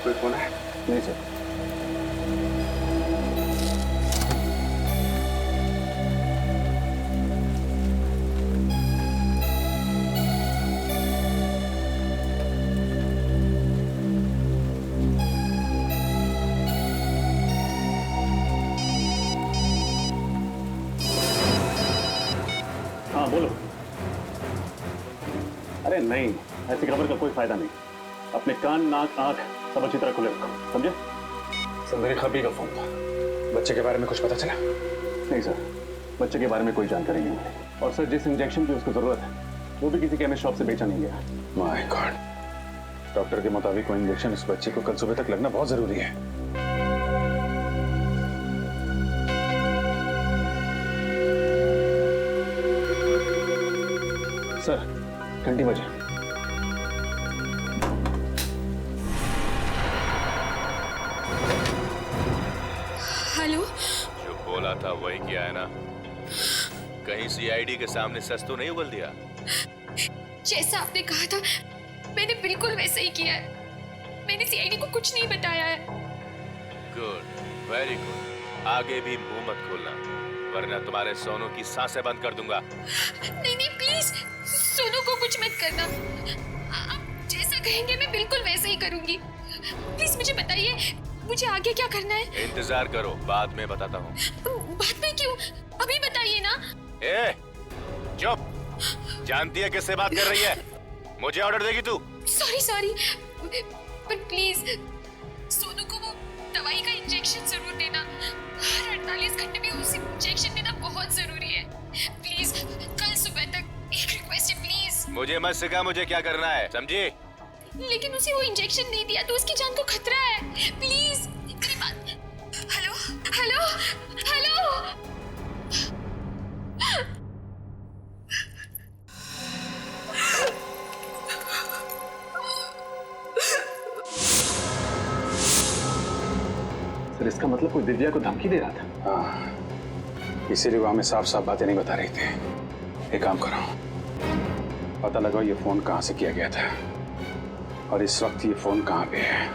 कोई फोन है? नहीं सर। हाँ बोलो। अरे नहीं, ऐसी खबर का कोई फायदा नहीं। अपने कान, नाक, आंख सब अच्छी तरह खुले रखो, समझे? सर मेरे खबी का फोन था। बच्चे के बारे में कुछ पता चला? नहीं सर, बच्चे के बारे में कोई जानकारी नहीं मिली। और सर जिस इंजेक्शन की उसको जरूरत है वो भी किसी केमिस्ट शॉप से बेचा नहीं गया। माय गॉड, डॉक्टर के मुताबिक वो इंजेक्शन उस बच्चे को कल सुबह तक लगना बहुत जरूरी है। सर घंटी बजे। हेलो। जो बोला था वही किया है ना? कहीं सीआईडी के सामने सच तो नहीं उगल दिया? जैसा आपने कहा था मैंने बिल्कुल वैसा ही किया है। मैंने सीआईडी को कुछ नहीं बताया है। Good, very good. आगे भी मुंह मत खोलना वरना तुम्हारे सोनू की सांसें बंद कर दूंगा। नहीं नहीं प्लीज, सोनू को कुछ मत करना। आप जैसा कहेंगे मैं बिल्कुल वैसा ही करूंगी। प्लीज मुझे बताइए मुझे आगे क्या करना है? इंतजार करो, बाद में बताता हूँ। बाद में क्यों? अभी बताइए ना। ए, चुप। जानती है किससे बात कर रही है? मुझे ऑर्डर देगी तू? सॉरी बट प्लीज सोनू को वो दवाई का इंजेक्शन जरूर देना। हर 48 घंटे में उसे इंजेक्शन देना बहुत जरूरी है। प्लीज कल सुबह तक एक रिक्वेस्ट है प्लीज। मुझे मत सिखा मुझे क्या करना है, समझी? लेकिन उसे वो इंजेक्शन नहीं दिया तो उसकी जान को खतरा है। प्लीज मेरी बात। Hello hello hello. सर इसका मतलब कोई दिव्या को धमकी दे रहा था? हाँ, इसीलिए वो हमें साफ साफ बातें नहीं बता रही थी। एक काम करो, पता लगाओ ये फोन कहाँ से किया गया था और इस वक्त ये फोन कहाँ पे है।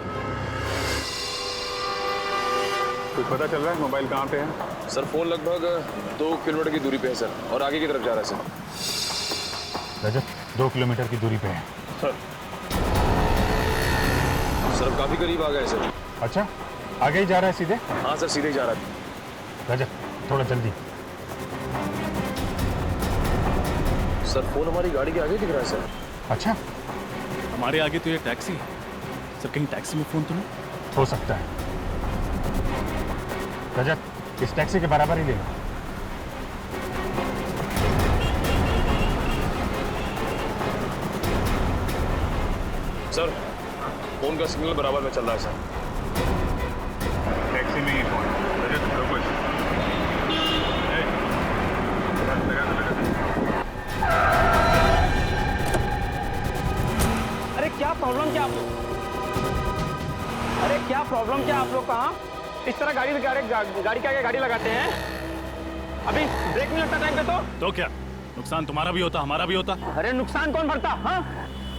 कुछ पता चल रहा है मोबाइल कहाँ पे है? सर फोन लगभग 2 किलोमीटर की दूरी पे है सर, और आगे की तरफ जा रहा है सर। रजत 2 किलोमीटर की दूरी पे है। सर अब काफी करीब आ गए सर। अच्छा, आगे ही जा रहा है सीधे? हाँ सर सीधे ही जा रहा है। रजत थोड़ा जल्दी। सर फोन हमारी गाड़ी के आगे दिख रहा है सर। अच्छा, हमारे आगे तो ये टैक्सी है सर, कहीं टैक्सी में फोन तो नहीं? हो सकता है। रजत इस टैक्सी के बराबर ही लेगा। सर फोन का सिग्नल बराबर में चल रहा है सर। टैक्सी में ही फोन। रजत रुको। अरे क्या प्रॉब्लम क्या आप लोग? अरे क्या प्रॉब्लम क्या आप लोग? कहाँ इस तरह गाड़ी के आगे गाड़ी लगाते हैं? अभी ब्रेक नहीं लगता टाइम पे तो क्या नुकसान तुम्हारा भी होता हमारा भी होता? अरे नुकसान कौन भरता? हाँ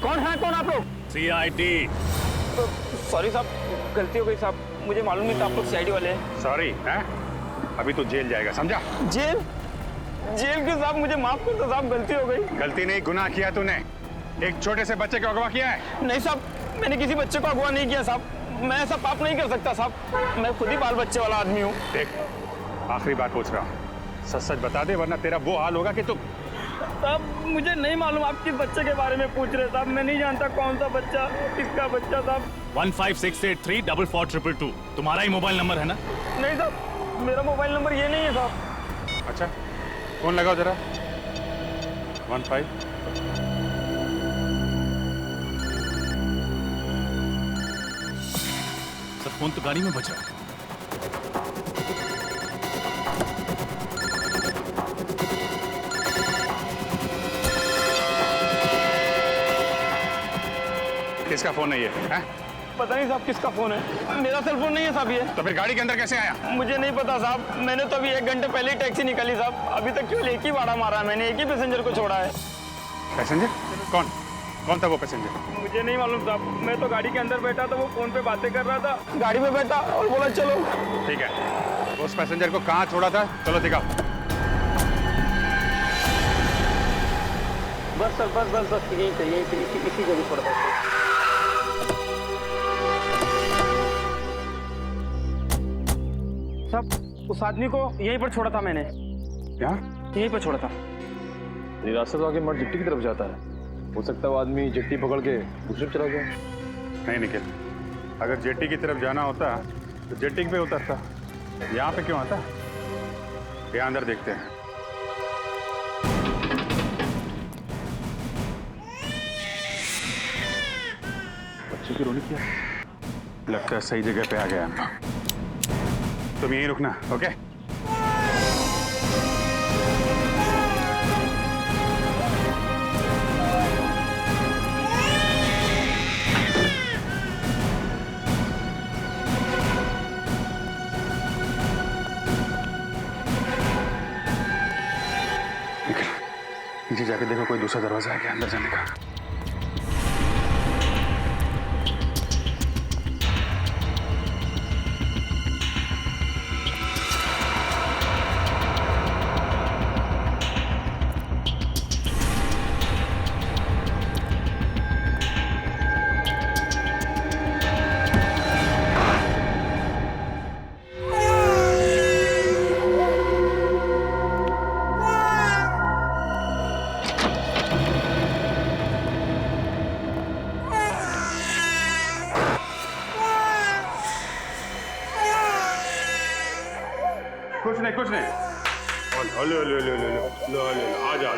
कौन है कौन आप लोग? सीआईडी। सॉरी साहब, गलती हो गई साहब, मुझे मालूम नहीं था आप लोग सीआईडी वाले हैं। सॉरी है, अभी तो जेल जाएगा, समझा? जेल? जेल के साहब मुझे माफ कर दो साहब, गलती हो गई। गलती नहीं, गुनाह किया तूने। एक छोटे से बच्चे को अगवा किया है। नहीं साहब, मैंने किसी बच्चे को अगवा नहीं किया साहब। मैं ऐसा पाप नहीं कर सकता साहब, मैं खुद ही बाल बच्चे वाला आदमी हूँ। देख, आखिरी बात पूछ रहा हूँ, सच सच बता दे वरना तेरा वो हाल होगा कि तू साहब मुझे नहीं मालूम आप किस बच्चे के बारे में पूछ रहे साहब। मैं नहीं जानता कौन सा बच्चा, किसका बच्चा साहब। 1568322222 तुम्हारा ही मोबाइल नंबर है ना? नहीं साहब, मेरा मोबाइल नंबर ये नहीं है साहब। अच्छा, फोन लगाओ जरा। 15। सर फोन तो गाड़ी में बज रहा है। किसका फोन है ये? हैं? पता नहीं साहब किसका फोन है, मेरा सेल फोन नहीं है साहब ये। तो फिर गाड़ी के अंदर कैसे आया? मुझे नहीं पता साहब, मैंने तो अभी 1 घंटे पहले ही टैक्सी निकाली साहब। अभी तक केवल एक ही भाड़ा मारा है मैंने, एक ही पैसेंजर को छोड़ा है। पैसेंजर? कौन था वो पैसेंजर? मुझे नहीं मालूम साहब, मैं तो गाड़ी के अंदर बैठा था, वो फोन पे बातें कर रहा था, गाड़ी में बैठा और बोला चलो। ठीक है, उस पैसेंजर को कहाँ छोड़ा था? चलो दिखाओ। बस सर, बस यही चाहिए, इसी को भी छोड़ दो। साहब उस आदमी को यहीं पर छोड़ा था मैंने। यहाँ? यहीं पर छोड़ा था। ये रास्ता तो आगे मर्द जेट्टी की तरफ जाता है, हो सकता है वो आदमी जेट्टी पकड़ के दूसरी तरफ चला गया। नहीं निखिल, अगर जेट्टी की तरफ जाना होता तो जेट्टी पे उतरता, यहाँ पे क्यों आता? यहाँ अंदर देखते हैं। बच्चे की रोने किया लगता है सही जगह पे आ गया हम लोग। तुम यहीं रुकना, ओके? नीचे जाके देखो कोई दूसरा दरवाजा है क्या अंदर जाने का। कुछ नहीं। आ जा।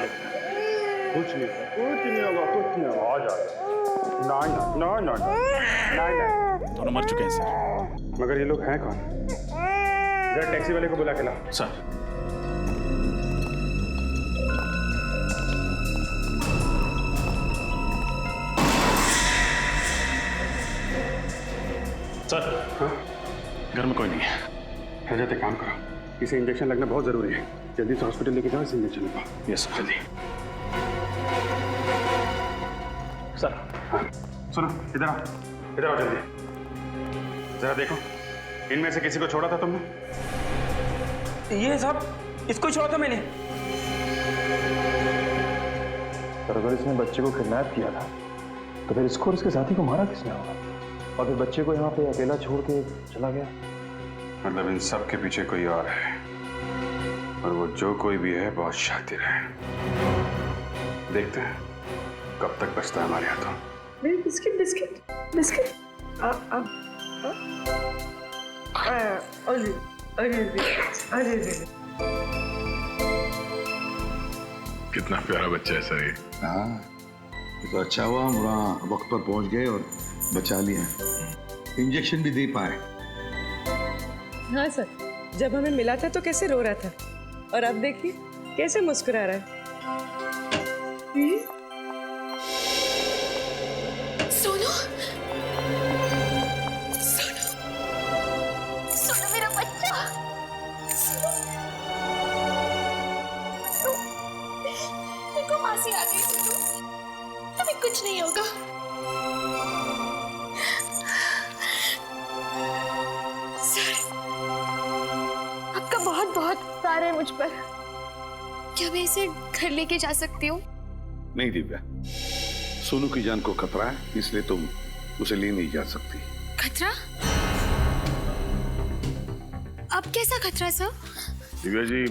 कुछ नहीं होगा, आ जा। ना। दोनों मर चुके हैं सर। मगर ये लोग हैं कौन? जरा टैक्सी वाले को बुला के ला। सर हाँ? घर में कोई नहीं है। रजत एक काम करो, इसे इंजेक्शन लगना बहुत जरूरी है। जल्दी से हॉस्पिटल लेके जाओ, इसे इंजेक्शन लगवाओ। यस सर, जल्दी। सर हाँ सुनो, इधर आओ जल्दी। जरा देखो, इनमें से किसी को छोड़ा था तुमने? ये साहब इसको छोड़ा था मैंने। पर अगर इसने बच्चे को किडनैप किया था तो फिर इसको और इसके साथी को मारा किसने होगा? और फिर बच्चे को यहाँ पे अकेला छोड़ के चला गया। मतलब इन सब के पीछे कोई और है, और वो जो कोई भी है बहुत शातिर है। देखते हैं कब तक बचता है हमारे हाथों। बिस्किट अरे कितना प्यारा बच्चा है सर ये। हाँ तो अच्छा हुआ हम वहाँ वक्त पर पहुँच गए और बचा लिया, इंजेक्शन भी दे पाए। हाँ सर, जब हमें मिला था तो कैसे रो रहा था, और अब देखिए कैसे मुस्कुरा रहा है। सोनू, सोनू, सोनू मेरा बच्चा। देखो मासी आ गई। सोनू अभी कुछ नहीं होगा। आपका बहुत बहुत प्यार है मुझ पर। क्या मैं इसे घर लेके जा सकती हूँ? नहीं दिव्या, सोनू की जान को खतरा है, इसलिए तुम उसे ले नहीं जा सकती। खतरा? अब कैसा खतरा सर? दिव्या जी,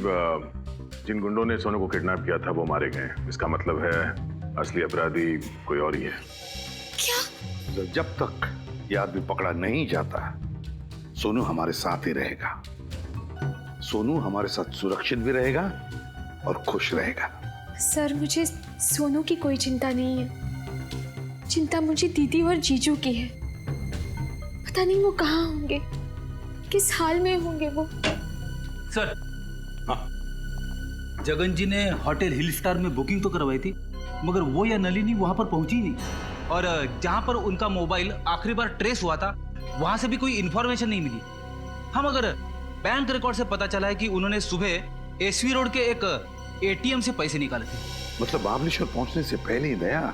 जिन गुंडों ने सोनू को किडनैप किया था वो मारे गए। इसका मतलब है असली अपराधी कोई और ही है। क्या? जब तक ये आदमी पकड़ा नहीं जाता सोनू हमारे साथ ही रहेगा। सोनू हमारे साथ सुरक्षित भी रहेगा और खुश रहेगा। सर, मुझे सोनू की कोई चिंता नहीं है। चिंता मुझे दीदी और जीजू की है। पता नहीं वो कहाँ होंगे, किस हाल में होंगे वो। सर, जगन जी ने होटल हिल स्टार में बुकिंग तो करवाई थी, मगर वो या नलिनी वहां पर पहुंची ही नहीं। और जहां पर उनका मोबाइल आखिरी बार ट्रेस हुआ था वहां से भी कोई इंफॉर्मेशन नहीं मिली। हम अगर बैंक रिकॉर्ड से पता चला है कि उन्होंने सुबह एसवी रोड के एक एटीएम से पैसे निकाले थे। मतलब महाबलेश्वर पहुंचने से पहले ही दया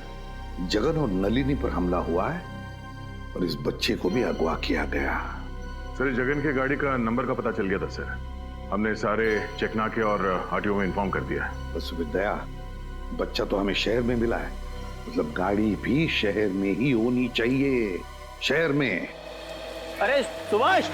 जगन और नलिनी पर हमला हुआ है और इस बच्चे को भी अगवा किया गया। सर, जगन की गाड़ी का नंबर का पता चल गया था सर। हमने सारे चेकनाके और आरटीओ में इन्फॉर्म कर दिया। बस दया, बच्चा तो हमें शहर में मिला है, मतलब गाड़ी भी शहर में ही होनी चाहिए। शहर में। अरे सुभाष,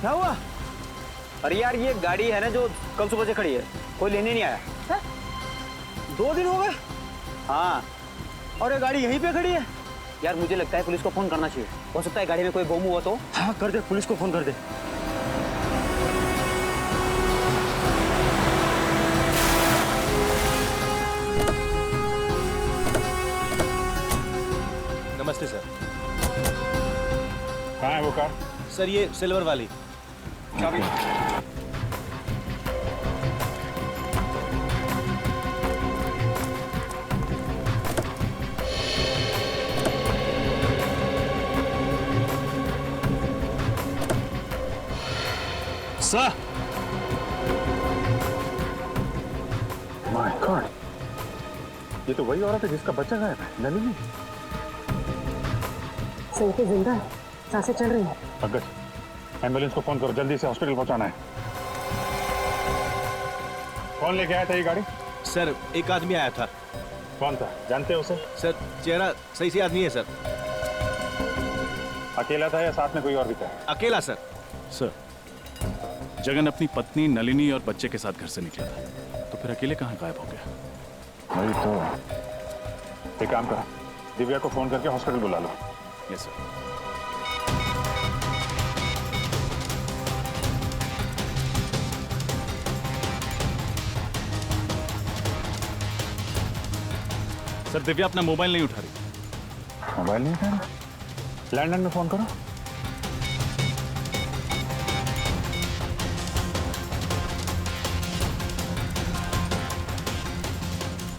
क्या हुआ? अरे यार, ये गाड़ी है ना जो कल सुबह से खड़ी है, कोई लेने नहीं आया है? 2 दिन हो गए। हाँ, और ये गाड़ी यहीं पे खड़ी है। यार मुझे लगता है पुलिस को फोन करना चाहिए। हो सकता है गाड़ी में कोई बम हुआ तो। हाँ कर दे, पुलिस को फोन कर दे। नमस्ते सर। कहाँ है वो कार? सर, ये सिल्वर वाली। चाबी। सर, माय गॉड, ये तो वही औरत है जिसका बच्चा गायब है, नलिनी। सही जिंदा है, सांसें चल रही हैं। पंकज, एम्बुलेंस को फोन करो, जल्दी से हॉस्पिटल पहुंचाना है। कौन लेके आया था ये गाड़ी? सर, एक आदमी आया था। कौन था, जानते हो उसे? सर, चेहरा सही से याद नहीं है सर। अकेला था या साथ में कोई और भी था? अकेला सर। सर, जगन अपनी पत्नी नलिनी और बच्चे के साथ घर से निकला था, तो फिर अकेले कहाँ गायब हो गया? वही तो। एक काम करो, दिव्या को फोन करके हॉस्पिटल बुला लो। Yes sir. सर, दिव्या अपना मोबाइल नहीं उठा रही। मोबाइल नहीं उठा रहा? लैंडलाइन में फोन करो।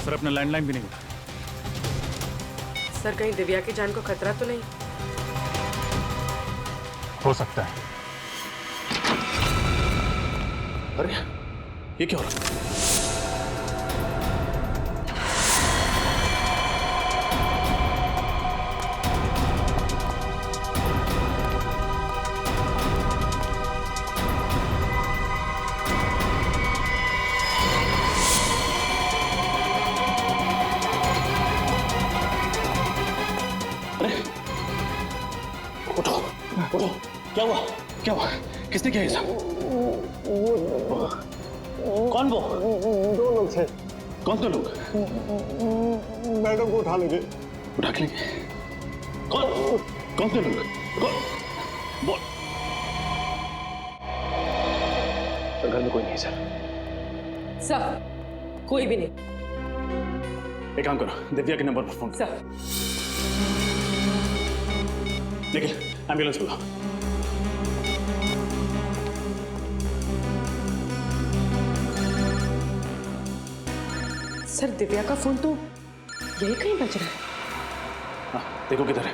सर, अपना लैंडलाइन भी नहीं उठा। सर, कहीं दिव्या की जान को खतरा तो नहीं? हो सकता है। अरे, ये क्या हो रहा है? उठो, क्या हुआ? क्या हुआ? किसने किया ये सब? कौन वो? 2 लोग थे। कौन 2 लोग? मैडम को उठा लेंगे। उठा के लेंगे? कौन से लोग? बोल। घर में कोई नहीं है सर। सर, कोई भी नहीं। एक काम करो, दिव्या के नंबर पर फोन करो। सर, निखिल, एम्बुलेंस बुलाओ। सर, दिव्या का फोन तो यही कहीं बज रहा है। हाँ, देखो किधर है।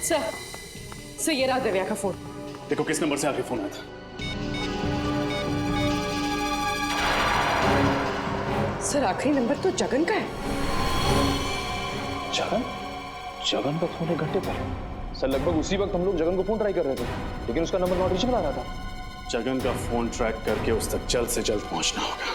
सर ये रहा दिव्या का फोन। देखो किस नंबर से आखिरी फोन आया था। सर आखिरी नंबर तो जगन का है। जगन? जगन का फोन 1 घंटे पहले? सर लगभग उसी वक्त हम लोग जगन को फोन ट्राई कर रहे थे, लेकिन उसका नंबर नॉट रीचेबल आ रहा था। जगन का फोन ट्रैक करके उस तक जल्द से जल्द पहुंचना होगा।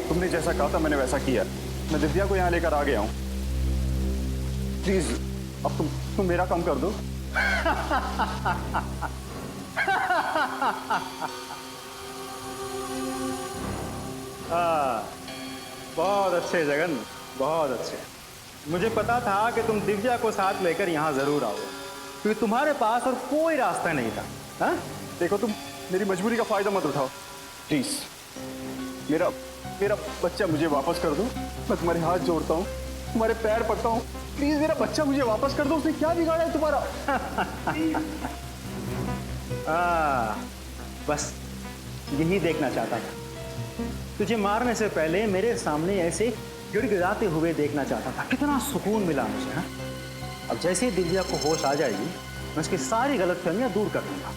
तुमने जैसा कहा था मैंने वैसा किया। मैं दिव्या को यहाँ लेकर आ गया हूँ। प्लीज अब तुम मेरा काम कर दो। बहुत अच्छे जगन, बहुत अच्छे। मुझे पता था कि तुम दिव्या को साथ लेकर यहाँ जरूर आओगे, क्योंकि तुम्हारे पास और कोई रास्ता नहीं था। हाँ? देखो तुम मेरी मजबूरी का फायदा मत उठाओ प्लीज। मेरा बच्चा मुझे वापस कर दो। मैं तुम्हारे हाथ जोड़ता हूँ, तुम्हारे पैर पड़ता हूँ, प्लीज मेरा बच्चा मुझे वापस कर दो। उसने क्या बिगाड़ा है तुम्हारा? बस यही देखना चाहता था। तुझे मारने से पहले मेरे सामने ऐसे गिड़गिड़ाते हुए देखना चाहता था। कितना सुकून मिला मुझे। हाँ? अब जैसे ही दिव्या को होश आ जाएगी, मैं उसकी सारी गलतफहमियां दूर कर दूंगा।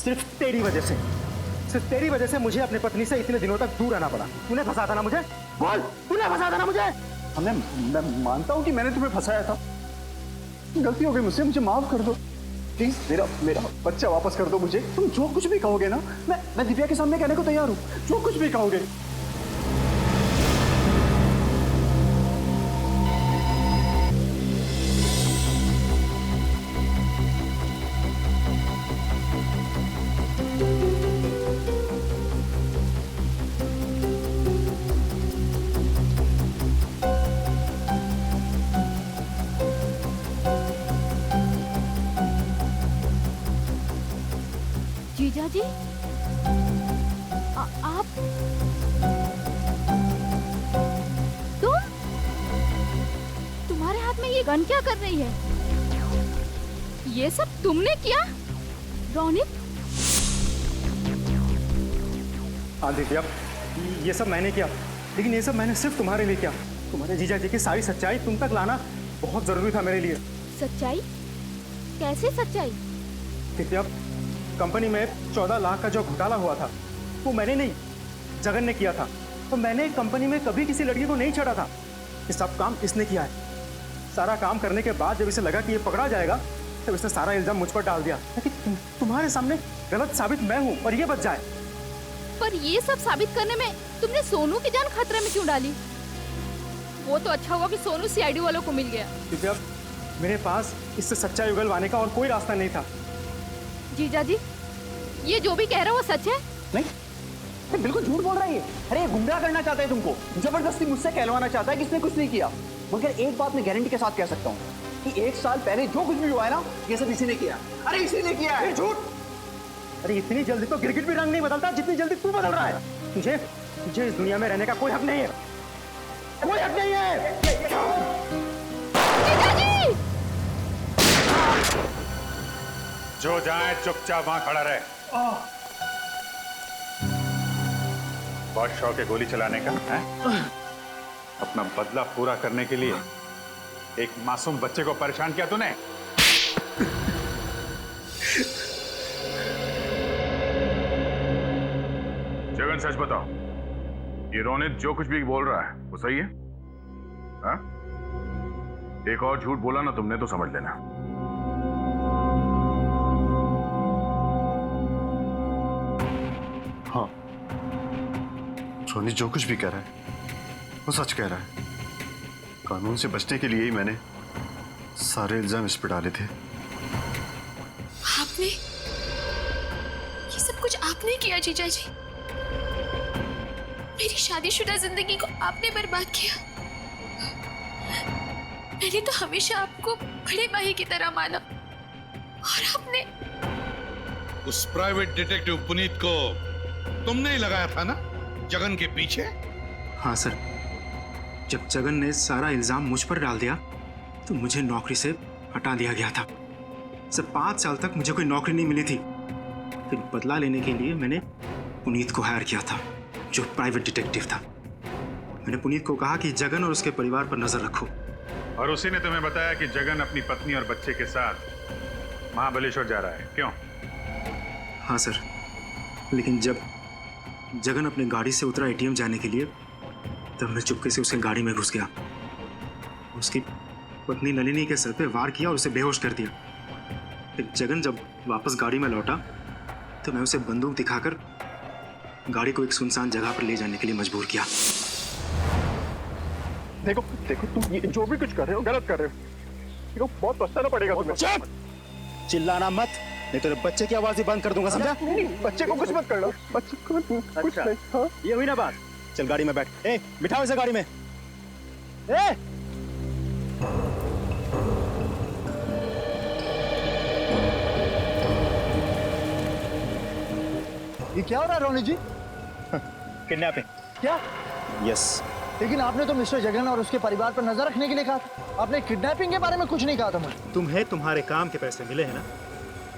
सिर्फ तेरी वजह से मुझे अपनी पत्नी से इतने दिनों तक दूर रहना पड़ा। तूने फंसा था ना मुझे? बोल, तूने फंसा था ना मुझे? मैं मानता हूँ कि मैंने तुम्हें फंसाया था। गलती हो गई मुझसे, मुझे माफ कर दो प्लीज। मेरा बच्चा वापस कर दो मुझे। तुम जो कुछ भी कहोगे ना, मैं दिव्या के सामने कहने को तैयार हूँ। जो कुछ भी कहोगे। जीजा जी, आप तुम्हारे हाथ में ये गन क्या कर रही है? ये सब तुमने किया रोनित? हाँ दिव्या, ये सब मैंने किया, लेकिन ये सब मैंने सिर्फ तुम्हारे लिए किया। तुम्हारे जीजा जी की सारी सच्चाई तुम तक लाना बहुत जरूरी था मेरे लिए। सच्चाई? कैसे सच्चाई? दिव्या, कंपनी में 14 लाख का जो घोटाला हुआ था वो मैंने नहीं, जगन ने किया था। तो मैंने कंपनी में कभी किसी लड़की को नहीं छेड़ा था। ये सब काम इसने किया है। सारा काम करने के बाद जब इसे लगा कि ये पकड़ा जाएगा, तब इसने सारा इल्जाम मुझ पर डाल दिया ताकि तुम्हारे सामने गलत साबित मैं हूँ और ये बच जाए। पर ये सब साबित करने में तुमने सोनू की जान खतरे में क्यों डाली? वो तो अच्छा हुआ कि सोनू सीआईडी वालों को मिल गया। दिव्या, मेरे पास इससे सच्चाई उगलवाने का और कोई रास्ता नहीं था। जीजा जी, ये जो भी कह रहा है वो सच है? नहीं, बिल्कुल झूठ बोल रहा है ये। अरे ये गुमराह करना चाहता है तुमको, जबरदस्ती मुझसे कहलवाना चाहता है कि इसने कुछ नहीं किया। मगर एक बात मैं गारंटी के साथ कह सकता हूँ कि 1 साल पहले जो कुछ भी हुआ है ना, ये सब इसी ने किया। अरे इसी ने किया है। झूठ! अरे इतनी जल्दी तो गिरगिट भी रंग नहीं बदलता जितनी जल्दी तू बदल रहा है। तुझे इस दुनिया में रहने का कोई हक नहीं है। कोई हक नहीं है। जीजा जी! जो जाए चुपचाप वहां खड़ा रहे। बहुत शौक है गोली चलाने का है? अपना बदला पूरा करने के लिए एक मासूम बच्चे को परेशान किया तूने। जगन सच बताओ, ये रोनित जो कुछ भी बोल रहा है वो सही है? हाँ? एक और झूठ बोला ना तुमने तो समझ लेना। हाँ, रोनित जो कुछ भी कह रहा है वो सच कह रहा है। कानून से बचने के लिए ही मैंने सारे इल्जाम इस पर डाले थे। आपने ये सब कुछ आपने किया जीजा जी। मेरी शादीशुदा जिंदगी को आपने बर्बाद किया। मैंने तो हमेशा आपको बड़े भाई की तरह माना और आपने उस प्राइवेट डिटेक्टिव पुनीत को तुमने ही लगाया था ना जगन के पीछे? हाँ सर, जब जगन ने सारा इल्जाम मुझ पर डाल दिया तो मुझे नौकरी से हटा दिया गया था। सर 5 साल तक मुझे कोई नौकरी नहीं मिली थी। फिर बदला लेने के लिए मैंने पुनीत को हायर किया था, जो प्राइवेट डिटेक्टिव था। मैंने पुनीत को कहा कि जगन और उसके परिवार पर नजर रखो। और उसी ने तुम्हें बताया कि जगन अपनी पत्नी और बच्चे के साथ महाबलेश्वर जा रहा है, क्यों? हाँ सर, लेकिन जब जगन अपने गाड़ी से उतरा एटीएम जाने के लिए, तब मैं चुपके से उसके गाड़ी में घुस गया। उसकी पत्नी नलिनी के सर पे वार किया और उसे बेहोश कर दिया। फिर जगन जब वापस गाड़ी में लौटा तो मैं उसे बंदूक दिखाकर गाड़ी को एक सुनसान जगह पर ले जाने के लिए मजबूर किया। देखो देखो, तुम ये जो भी कुछ कर रहे हो गलत कर रहे हो। देखो बहुत पछताना पड़ेगा तुम्हें। चुप! चिल्लाना मत, नहीं तो बच्चे की आवाज ही बंद कर दूंगा, समझा? नहीं, बच्चे को कुछ मत करना। बच्चे को कुछ नहीं। हाँ? ये हुई ना बात। चल गाड़ी में बैठ। ए, बिठाओ इसे गाड़ी में। ए! ये क्या हो रहा है रोनित जी? किडनैपिंग। क्या? यस। लेकिन आपने तो मिस्टर जगन और उसके परिवार पर नजर रखने के लिए कहा था। आपने किडनैपिंग के बारे में कुछ नहीं कहा था मुझे। तुम्हें तुम्हारे काम के पैसे मिले हैं ना,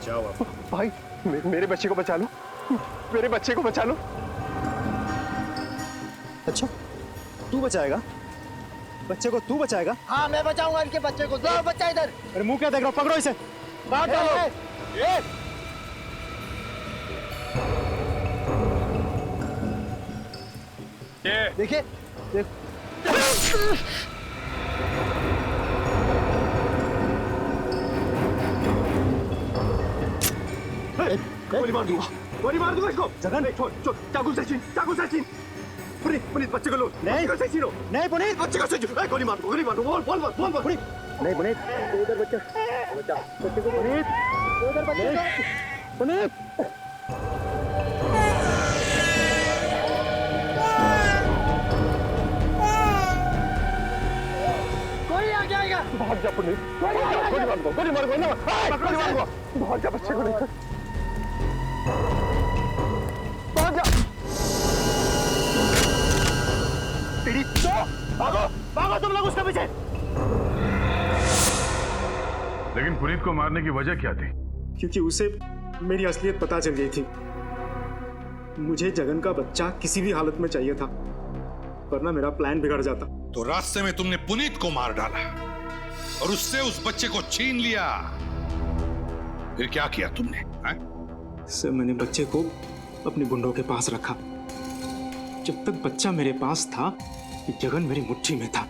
जाओ आप। भाई मेरे बच्चे को बचा लो, मेरे बच्चे को बचा लो। अच्छा, तू बचाएगा? बच्चे को तू बचाएगा? हाँ, मैं बचाऊंगा इनके बच्चे को। दो बच्चा इधर। अरे मुंह क्या देख रहा हो? पकड़ो इसे, बाहर डालो। देखिए, गोली मार दूंगा, गोली मार दूंगा इसको। जगन छोड़ छोड़, चाकू से छीन, चाकू से छीन। पुनीत बच्चे को लो। नहीं कैसे छीनो? नहीं पुनीत, बच्चे को छीनो। गोली मार दो, गोली मार दो। बोल बोल बोल बोल पुनीत। नहीं पुनीत, उधर बच्चा, बच्चे को पुनीत, उधर बच्चे को पुनीत। कोई आ जाएगा। भाग जा पुनीत, गोली मार दो, गोली मार दो ना, गोली मार दो। भाग जा बच्चे को लेकर, भाग जा। भागो, भागो तुम लोग उसके पीछे। लेकिन पुनीत को मारने की वजह क्या थी? क्योंकि उसे मेरी असलियत पता चल गई थी। मुझे जगन का बच्चा किसी भी हालत में चाहिए था, वरना मेरा प्लान बिगड़ जाता। तो रास्ते में तुमने पुनीत को मार डाला और उससे उस बच्चे को छीन लिया। फिर क्या किया तुमने? सर, मैंने बच्चे को अपने गुंडों के पास रखा। जब तक बच्चा मेरे पास था कि जगन मेरी मुट्ठी में था।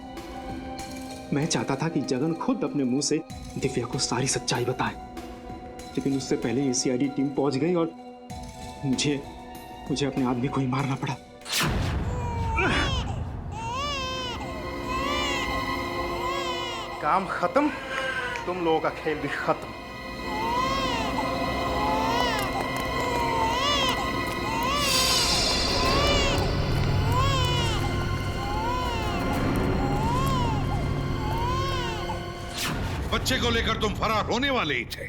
मैं चाहता था कि जगन खुद अपने मुंह से दिव्या को सारी सच्चाई बताए, लेकिन उससे पहले ये सीआईडी टीम पहुंच गई और मुझे अपने आदमी को ही मारना पड़ा। काम खत्म, तुम लोगों का खेल भी खत्म। बच्चे को लेकर तुम फरार होने वाले ही थे,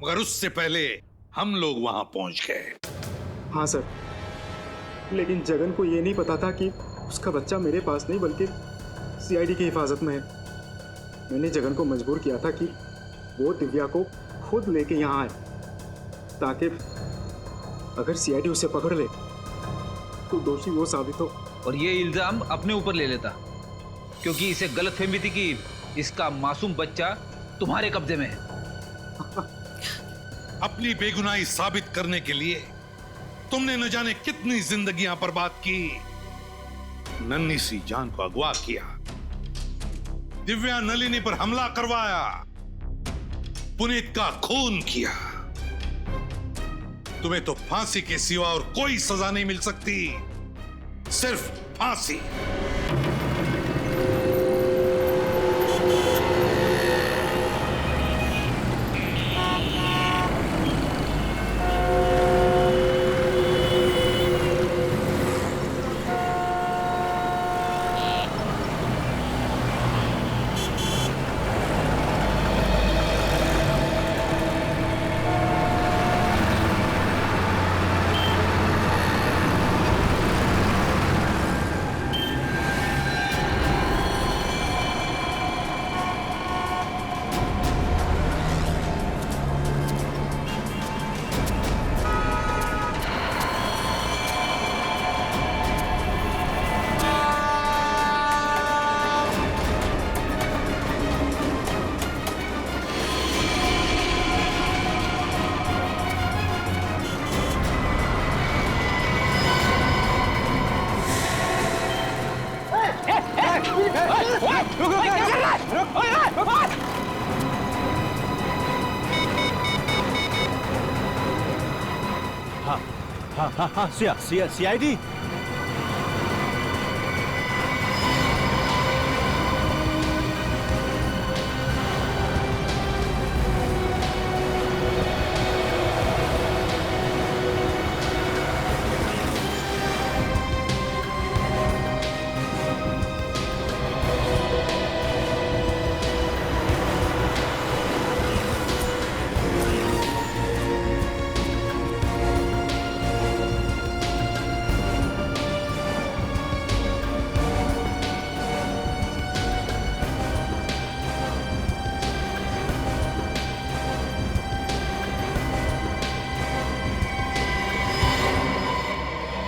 मगर उससे पहले हम लोग वहां पहुंच गए। हाँ सर, लेकिन जगन को ये नहीं पता था कि उसका बच्चा मेरे पास नहीं बल्कि सीआईडी की हिफाजत में है। मैंने जगन को मजबूर किया था कि वो दिव्या को खुद लेके यहाँ आए, ताकि अगर सीआईडी उसे पकड़ ले तो दोषी वो साबित हो। और ये इल्जाम अपने ऊपर ले लेता, क्योंकि इसे गलतफहमी थी कि इसका मासूम बच्चा तुम्हारे कब्जे में है। अपनी बेगुनाही साबित करने के लिए तुमने न जाने कितनी जिंदगियां बर्बाद की। नन्ही सी जान को अगवा किया, दिव्या नलिनी पर हमला करवाया, पुनीत का खून किया। तुम्हें तो फांसी के सिवा और कोई सजा नहीं मिल सकती, सिर्फ फांसी। हाँ, CID।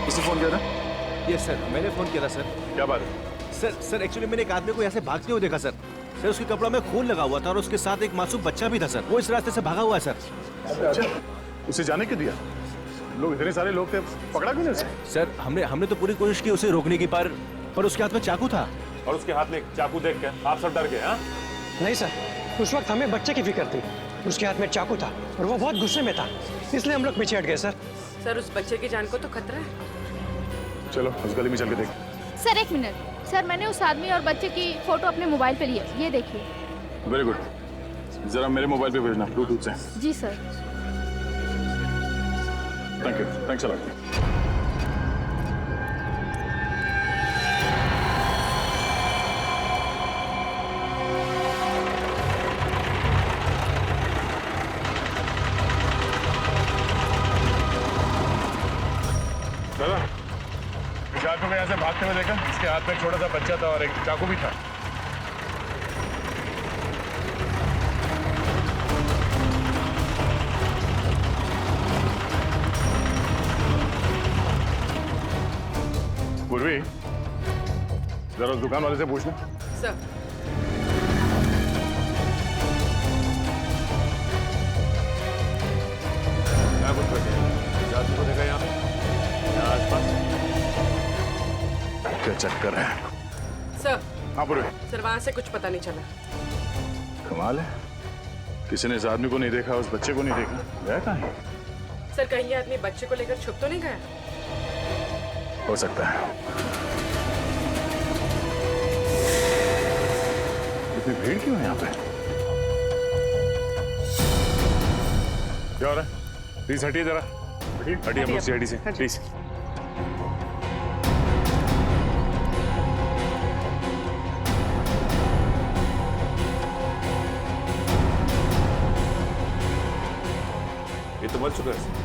किसने फोन किया था? यस सर, मैंने फोन किया था सर। क्या बात है? सर एक्चुअली मैंने एक आदमी को यहाँ से भागते हुए देखा सर। सर उसके कपड़ा में खून लगा हुआ था और उसके साथ एक मासूम बच्चा भी था सर। वो इस रास्ते से भागा हुआ है सर। अच्छा, उसे जाने क्यों दिया? लोग इतने सारे लोग थे, पकड़ा क्यों नहीं उसे? सर हमने तो पूरी कोशिश की उसे रोकने की, पर उसके हाथ में चाकू था। और उसके हाथ में चाकू देख के आप सब डर गए? हाँ नहीं सर, उस वक्त हमें बच्चे की फिक्र थी। उसके हाथ में चाकू था और वो बहुत गुस्से में था, इसलिए हम लोग पीछे हट गए सर। सर उस बच्चे की जान को तो खतरा है। चलो उस गली में चल के देख। सर एक मिनट, सर मैंने उस आदमी और बच्चे की फोटो अपने मोबाइल पे ली है, ये देखिए। वेरी गुड, जरा मेरे मोबाइल पे भेजना ब्लूटूथ से। जी sir. Thank you, thanks a lot. दादा, इस आदमी को यहाँ से भागते हुए देखा। इसके हाथ में एक छोटा सा बच्चा था और एक चाकू भी था। पूर्वी, जरा उस दुकान वाले से पूछना। सर क्या कुछ बचे? इस आदमी को देखा यहाँ पे? यहाँ आसपास क्या चक्कर है? सर। हाँ पूर्वी। सर वहां से कुछ पता नहीं चला। कमाल है, किसी ने इस आदमी को नहीं देखा, उस बच्चे को नहीं देखा। गया कहाँ है? सर कहीं ये आदमी बच्चे को लेकर छुप तो नहीं गया? हो सकता है। इतनी भीड़ क्यों है यहाँ पे? क्या हो रहा है? प्लीज हटिए जरा, हटिए हम लोग CID से प्लीज। ये तो मर चुका है।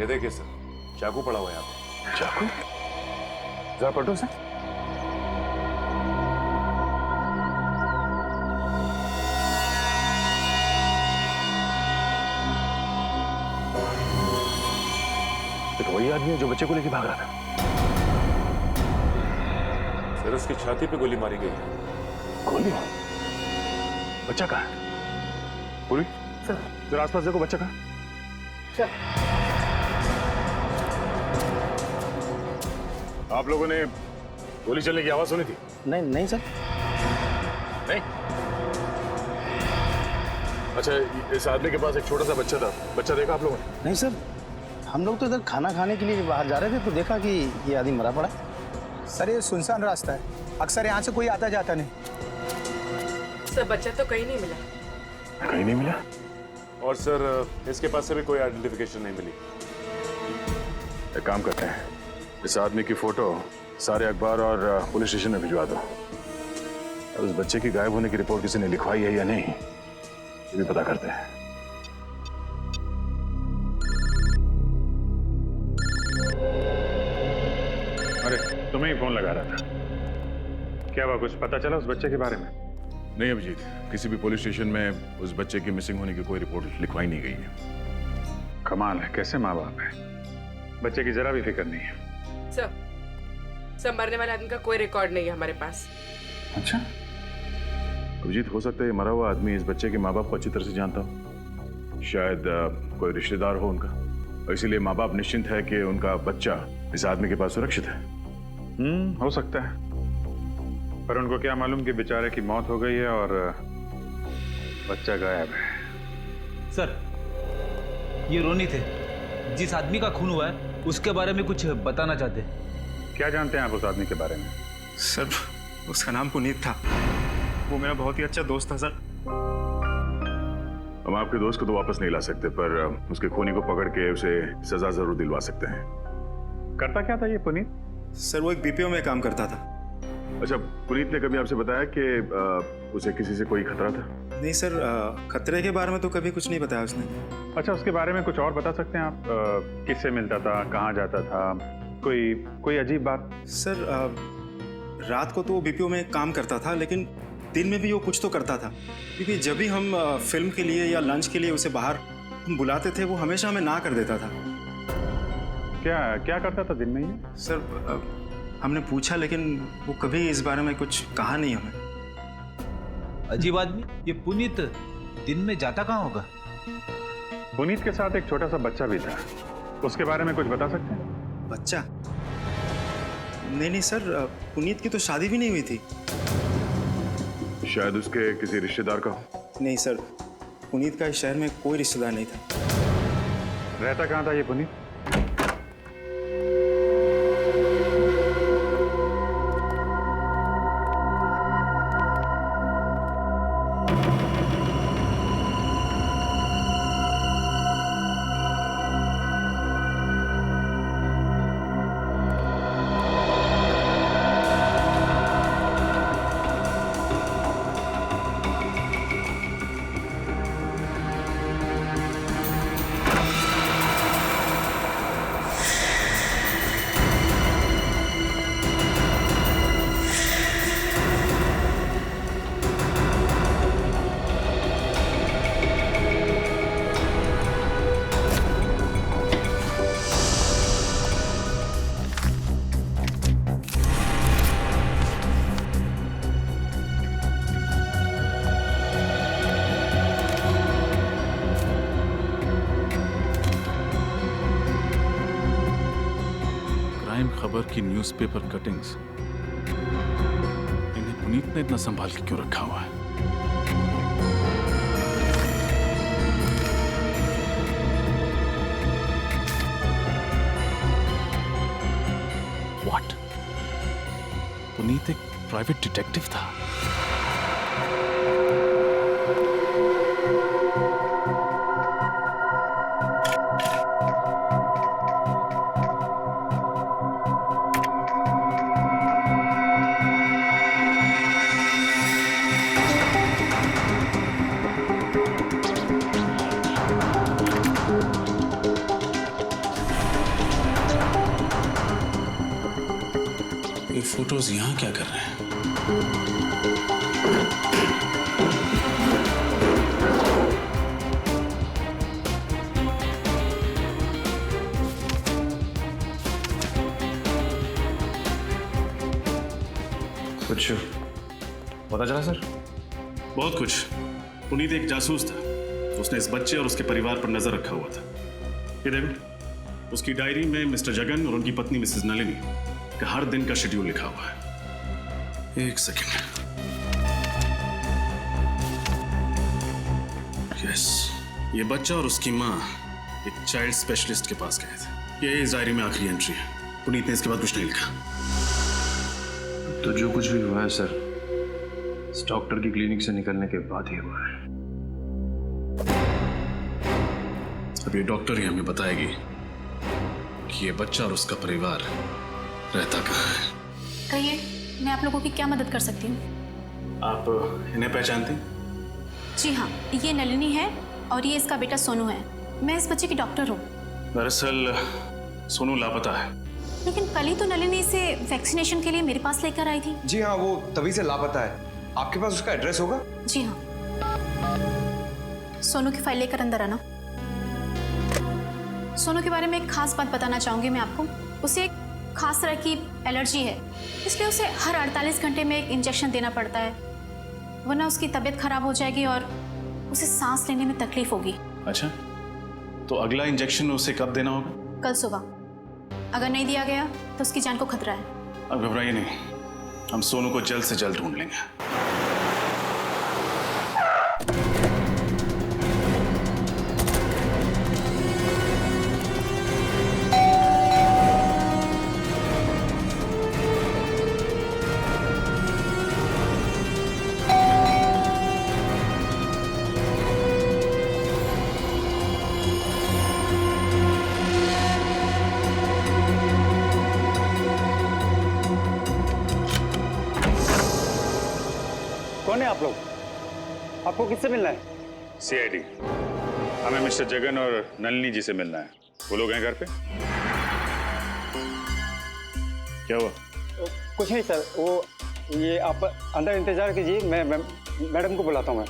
ये देखिए सर, चाकू पड़ा हुआ है यहाँ पे। चाकू? जरा पलटो सर। वही आदमी है जो बच्चे को लेके भाग रहा था। सर उसकी छाती पे गोली मारी गई है। गोली? बच्चा कहाँ है? पूरी सर जरा आसपास देखो, बच्चा कहाँ? आप लोगों ने गोली चलने की आवाज सुनी थी? नहीं सर। नहीं? अच्छा, इस आदमी के पास एक छोटा सा बच्चा था, बच्चा देखा आप लोगों ने? नहीं सर, हम लोग तो इधर खाना खाने के लिए बाहर जा रहे थे तो देखा कि ये आदमी मरा पड़ा। सर ये सुनसान रास्ता है, अक्सर यहाँ से कोई आता जाता नहीं। सर बच्चा तो कहीं नहीं मिला। कहीं नहीं मिला? और सर इसके पास से भी कोई आइडेंटिफिकेशन नहीं मिली। एक काम करते हैं, इस आदमी की फोटो सारे अखबार और पुलिस स्टेशन में भिजवा दो। उस बच्चे की गायब होने की रिपोर्ट किसी ने लिखवाई है या नहीं, ये भी पता करते हैं। अरे तुम्हें ही फोन लगा रहा था, क्या हुआ? कुछ पता चला उस बच्चे के बारे में? नहीं अभिजीत, किसी भी पुलिस स्टेशन में उस बच्चे की मिसिंग होने की कोई रिपोर्ट लिखवाई नहीं गई है। कमाल है, कैसे माँ बाप है, बच्चे की जरा भी फिक्र नहीं है। सर मरने वाले आदमी का कोई रिकॉर्ड नहीं है हमारे पास। अच्छा अभिजीत, हो सकता है ये मरा हुआ आदमी इस बच्चे के माँ बाप को अच्छी तरह से जानता हो, शायद कोई रिश्तेदार हो उनका, और इसीलिए माँ बाप निश्चिंत है कि उनका बच्चा इस आदमी के पास सुरक्षित है। हो सकता है, पर उनको क्या मालूम कि बेचारे की मौत हो गई है और बच्चा गायब है। सर ये रोनित है, जिस आदमी का खून हुआ है उसके बारे में कुछ बताना चाहते हैं। क्या जानते हैं आप उस आदमी के बारे में? सर उसका नाम पुनीत था, वो मेरा बहुत ही अच्छा दोस्त था सर। हम आपके दोस्त को तो वापस नहीं ला सकते, पर उसके खूनी को पकड़ के उसे सजा जरूर दिलवा सकते हैं। करता क्या था ये पुनीत? सर वो एक बीपीओ में काम करता था। अच्छा, पुनीत ने कभी आपसे बताया कि उसे किसी से कोई खतरा था? नहीं सर, खतरे के बारे में तो कभी कुछ नहीं बताया उसने। अच्छा, उसके बारे में कुछ और बता सकते हैं आप? किससे मिलता था, कहाँ जाता था, कोई अजीब बात? सर रात को तो वो बीपीओ में काम करता था, लेकिन दिन में भी वो कुछ तो करता था, क्योंकि जब भी हम फिल्म के लिए या लंच के लिए उसे बाहर बुलाते थे वो हमेशा हमें ना कर देता था। क्या करता था दिन में ये? सर हमने पूछा लेकिन वो कभी इस बारे में कुछ कहा नहीं हमें। अजीब आदमी, ये पुनीत दिन में जाता कहाँ होगा? पुनीत के साथ एक छोटा सा बच्चा भी था, उसके बारे में कुछ बता सकते हैं? बच्चा? नहीं सर, पुनीत की तो शादी भी नहीं हुई थी। शायद उसके किसी रिश्तेदार का हो। नहीं सर, पुनीत का इस शहर में कोई रिश्तेदार नहीं था। रहता कहाँ था ये पुनीत? खबर की न्यूज़पेपर कटिंग्स, इन्हें पुनीत ने इतना संभाल के क्यों रखा हुआ है? What? पुनीत एक प्राइवेट डिटेक्टिव था। फोटोज यहाँ क्या कर रहे हैं? कुछ पता चला सर? बहुत कुछ। पुनीत एक जासूस था, उसने इस बच्चे और उसके परिवार पर नजर रखा हुआ था। ये देखो, उसकी डायरी में मिस्टर जगन और उनकी पत्नी मिसेस नलिनी का हर दिन का शेड्यूल लिखा हुआ है। एक सेकेंड। यस, ये बच्चा और उसकी माँ एक चाइल्ड स्पेशलिस्ट के पास गए थे। ये इस डायरी में आखिरी एंट्री है। पुनीत ने इसके बाद कुछ नहीं लिखा। तो जो कुछ भी हुआ है सर, इस डॉक्टर की क्लिनिक से निकलने के बाद ही हुआ है। अब ये डॉक्टर ही हमें बताएगी कि ये बच्चा और उसका परिवार रहता कहाँ है। कहिए, मैं आप लोगों की क्या मदद कर सकती हूँ? आप इन्हें पहचानती? जी हाँ, ये नलिनी है और ये इसका बेटा सोनू है। मैं इस बच्चे की डॉक्टर हूँ। दरअसल सोनू लापता है। लेकिन कल ही तो नलिनी इसे वैक्सीनेशन के लिए मेरे पास लेकर आई थी। जी हाँ, वो तभी से लापता है। आपके पास उसका एड्रेस होगा? जी हाँ। सोनू की फाइल लेकर अंदर आना। सोनू के बारे में एक खास बात बताना चाहूंगी मैं आपको। उसे एक खास तरह की एलर्जी है, इसलिए उसे हर 48 घंटे में एक इंजेक्शन देना पड़ता है, वरना उसकी तबीयत खराब हो जाएगी और उसे सांस लेने में तकलीफ होगी। अच्छा, तो अगला इंजेक्शन उसे कब देना होगा? कल सुबह। अगर नहीं दिया गया तो उसकी जान को खतरा है। अब घबराइए नहीं, हम सोनू को जल्द से जल्द ढूंढ लेंगे। कौन है आप लोग? आपको किससे मिलना है? सीआईडी। हमें मिस्टर जगन और नलिनी जी से मिलना है। वो लोग हैं घर पे? क्या हुआ? कुछ नहीं सर, वो ये आप अंदर इंतजार कीजिए, मैं मैडम को बुलाता हूँ मैं।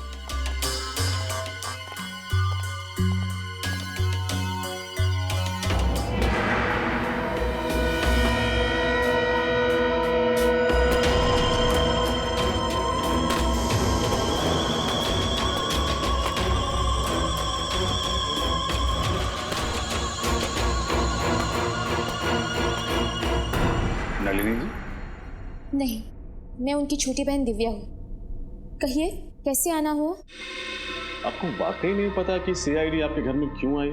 नलिनी जी? नहीं, मैं उनकी छोटी बहन दिव्या हूँ। कहिए, कैसे आना हुआ? आपको वाकई नहीं पता कि सीआईडी आपके घर में क्यों आई?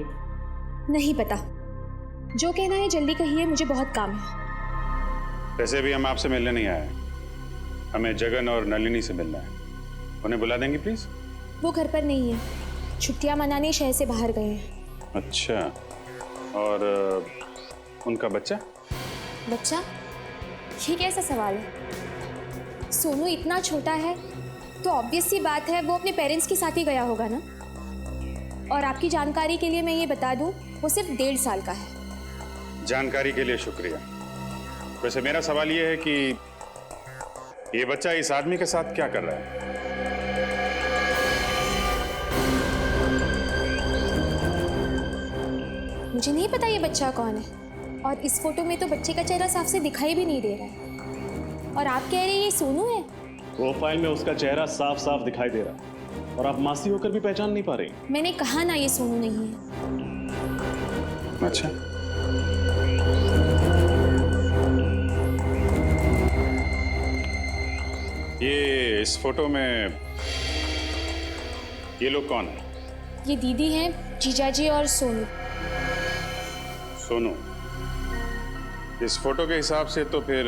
नहीं पता। जो कहना है जल्दी कहिए, मुझे बहुत काम है। वैसे भी हम आपसे मिलने नहीं आए, हमें जगन और नलिनी से मिलना है। उन्हें बुला देंगे प्लीज? वो घर पर नहीं है, छुट्टियां मनाने शहर से बाहर गए हैं। अच्छा, और उनका बच्चा? बच्चा? ये कैसा सवाल है? सोनू इतना छोटा है तो ऑब्वियस सी बात है वो अपने पेरेंट्स के साथ ही गया होगा ना। और आपकी जानकारी के लिए मैं ये बता दूं, वो सिर्फ 1.5 साल का है। जानकारी के लिए शुक्रिया। वैसे मेरा सवाल ये है कि ये बच्चा इस आदमी के साथ क्या कर रहा है? मुझे नहीं पता ये बच्चा कौन है, और इस फोटो में तो बच्चे का चेहरा साफ से दिखाई भी नहीं दे रहा है। और आप कह रहे हैं ये सोनू है? प्रोफाइल में उसका चेहरा साफ साफ दिखाई दे रहा है और आप मासी होकर भी पहचान नहीं पा रही। मैंने कहा ना ये सोनू नहीं है। अच्छा, ये इस फोटो में ये लोग कौन है? ये दीदी हैं, जीजाजी और सोनू। सोनू? इस फोटो के हिसाब से तो फिर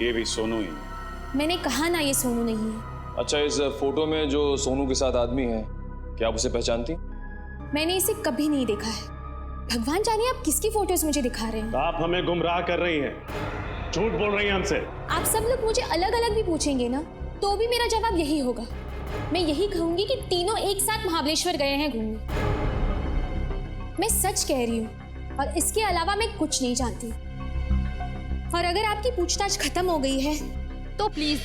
ये भी सोनू ही है। मैंने कहा ना ये सोनू नहीं है। अच्छा, इस फोटो में जो सोनू के साथ आदमी है, क्या आप उसे पहचानती? मैंने इसे कभी नहीं देखा है। भगवान जाने आप किसकी फोटोज मुझे दिखा रहे हैं। आप हमें गुमराह कर रही हैं, झूठ बोल रही हैं हमसे। आप सब लोग मुझे अलग अलग भी पूछेंगे ना, तो भी मेरा जवाब यही होगा। मैं यही कहूंगी कि तीनों एक साथ महाबलेश्वर गए हैं घूमने। मैं सच कह रही हूँ और इसके अलावा मैं कुछ नहीं जानती। और अगर आपकी पूछताछ खत्म हो गई है तो प्लीज।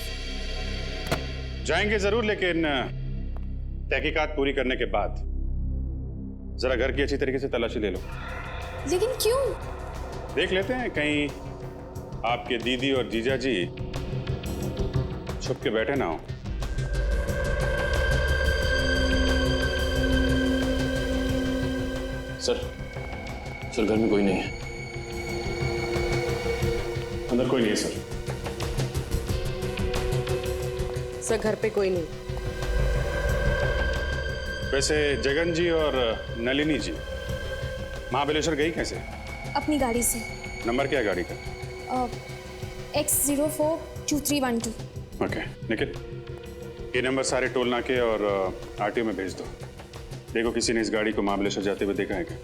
जाएंगे जरूर, लेकिन तहकीकात पूरी करने के बाद जरा घर की अच्छी तरीके से तलाशी ले लो। लेकिन क्यों? देख लेते हैं कहीं आपके दीदी और जीजा जी छुप के बैठे ना हो। सर घर में कोई नहीं है। अंदर कोई नहीं है सर। सर घर पे कोई नहीं। वैसे जगन जी और नलिनी जी महाबलेश्वर गई कैसे? अपनी गाड़ी से। नंबर क्या है गाड़ी का? X042312। ओके निखिल, ये नंबर सारे टोल नाके और आरटीओ में भेज दो। देखो किसी ने इस गाड़ी को महाबलेश्वर जाते हुए देखा है क्या?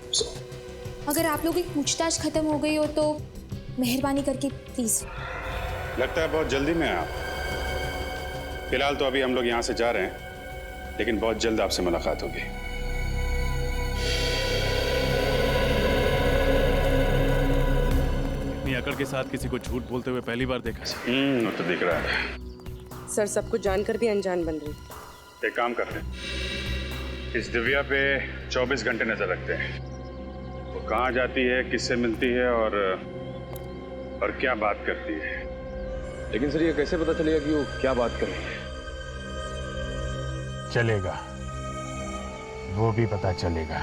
अगर आप लोगों की पूछताछ खत्म हो गई हो तो मेहरबानी करके प्लीज। लगता है बहुत जल्दी में आप। फिलहाल तो अभी हम लोग यहाँ से जा रहे हैं, लेकिन बहुत जल्द आपसे मुलाकात होगी। इतनी अकड़ के साथ किसी को झूठ बोलते हुए पहली बार देखा। वो तो दिख रहा है। सर सब कुछ जानकर भी अनजान बन रही। एक काम करते हैं, इस दिव्या पे 24 घंटे नजर रखते हैं। वो कहाँ जाती है, किससे मिलती है और क्या बात करती है। लेकिन सर ये कैसे पता चलेगा कि वो क्या बात कर रही है? चलेगा, वो भी पता चलेगा।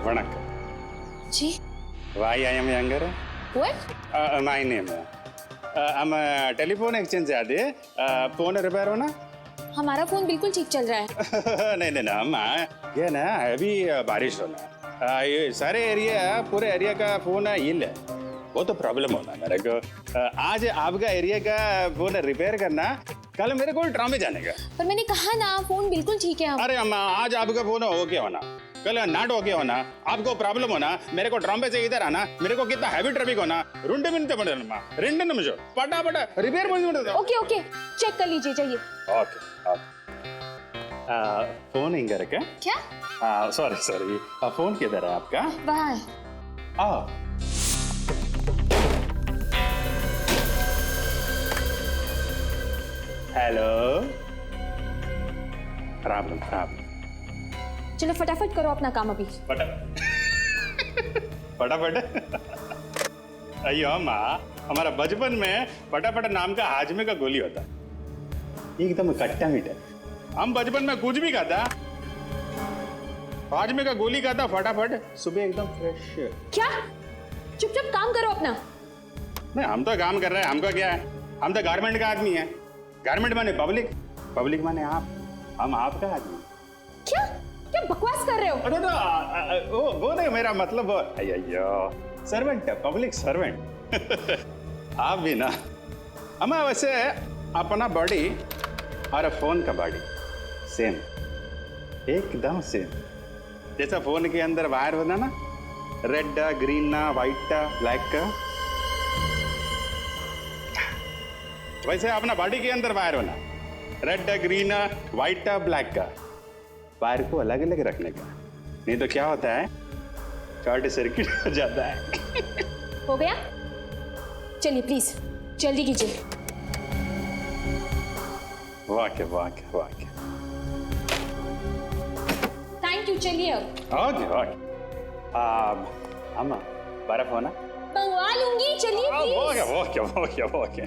वणक्कम जी। Why I am younger? What? My name. हम टेलीफोन एक्सचेंज से आते हैं। फोन रिपेयर होना? हमारा फोन बिल्कुल ठीक चल रहा है। नहीं नहीं ना अम्मा, ये ना अभी बारिश होना है। ये सारे एरिया, पूरे एरिया का फोन हिल है, वो तो प्रॉब्लम होना है मेरे को। आज आपका एरिया का फोन रिपेयर करना, कल मेरे को ड्रामे जाने का। पर मैंने कहा ना फोन बिल्कुल ठीक है। अरे अम्मा, आज आपका फोन ओके होना, कल नाट ओके होना, आपको प्रॉब्लम होना, मेरे को ड्रामे से इधर आना, मेरे को कितना हैवी ट्रैफिक होना, रुंडे मिनट पड़े अम्मा, रेंडे निमिषो पटापट रिपेयर बंद ओके ओके चेक कर लीजिए जाइए। Okay okay. फोन इंगर का क्या? सॉरी फोन किधर है आपका? वहाँ है। हेलो। प्रॉब्लम। चलो फटाफट करो अपना काम अभी। फटाफट। अयो माँ, हमारा बचपन में फटाफट नाम का हाजमे का गोली होता, एकदम खट्टा मीठा। हम बचपन में कुछ भी खाता, हाजमे का गोली खाता, फटाफट सुबह एकदम फ्रेश। क्या? चुपचाप काम करो अपना। नहीं, हम तो काम कर रहे हैं, हमका क्या है, हम तो गारमेंट का आदमी है। गारमेंट माने पब्लिक, पब्लिक माने आप, हम आपका आदमी। क्या क्या बकवास कर रहे हो? अरे तो वो नहीं, मेरा मतलब अयो सर्वेंट है, पब्लिक सर्वेंट। आप भी ना। हमें वैसे अपना बॉडी और फोन का बॉडी सेम, एकदम सेम। जैसा फोन के अंदर वायर होना ना, रेड ग्रीन व्हाइट ब्लैक का, वैसे अपना बॉडी के अंदर वायर होना, रेड ग्रीन व्हाइट ब्लैक का। वायर को अलग अलग रखने का, नहीं तो क्या होता है, शॉर्ट सर्किट हो जाता है। हो गया? चलिए प्लीज जल्दी कीजिए। वाह। Thank you. चलिए अब। ओके। अम्मा बर्फ होना? मंगवा लूंगी, चलिए प्लीज। ओके।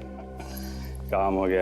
काम हो गया।